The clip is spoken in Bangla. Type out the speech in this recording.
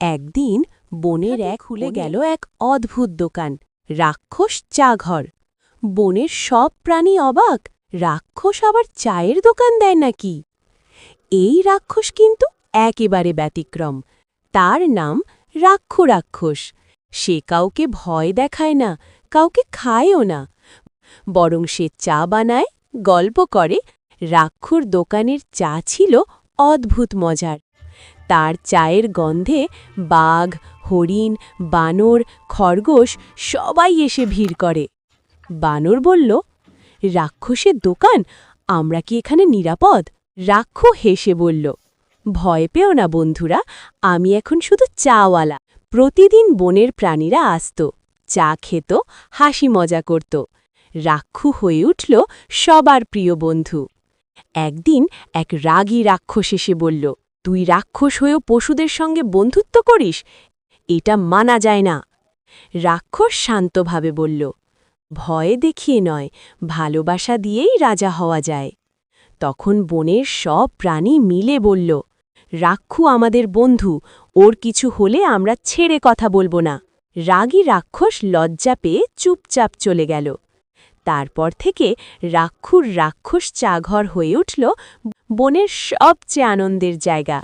একদিন বনের এক খুলে গেল এক অদ্ভুত দোকান, রাক্ষস চা ঘর। বনের সব প্রাণী অবাক, রাক্ষস আবার চায়ের দোকান দেয় নাকি? এই রাক্ষস কিন্তু একেবারে ব্যতিক্রম। তার নাম রাক্ষস। সে কাউকে ভয় দেখায় না, কাউকে খায়ও না, বরং সে চা বানায়, গল্প করে। রাক্ষুর দোকানের চা ছিল অদ্ভুত মজার। তার চায়ের গন্ধে বাঘ, হরিণ, বানর, খরগোশ সবাই এসে ভিড় করে। বানর বলল, রাক্ষসের দোকান, আমরা কি এখানে নিরাপদ? রাক্ষু হেসে বলল, ভয় পেও না বন্ধুরা, আমি এখন শুধু চাওয়ালা। প্রতিদিন বনের প্রাণীরা আসত, চা খেত, হাসি মজা করত। রাক্ষু হয়ে উঠল সবার প্রিয় বন্ধু। একদিন এক রাগী রাক্ষস এসে বলল, তুই রাক্ষস হয়েও পশুদের সঙ্গে বন্ধুত্ব করিস? এটা মানা যায় না। রাক্ষস শান্তভাবে বলল, ভয় দেখিয়ে নয়, ভালোবাসা দিয়েই রাজা হওয়া যায়। তখন বনের সব প্রাণী মিলে বলল, রাক্ষু আমাদের বন্ধু, ওর কিছু হলে আমরা ছেড়ে কথা বলবো না। রাগী রাক্ষস লজ্জা পেয়ে চুপচাপ চলে গেল। তারপর থেকে রাক্ষুর রাক্ষস চাঘর হয়ে উঠল বনের সবচেয়ে আনন্দের জায়গা।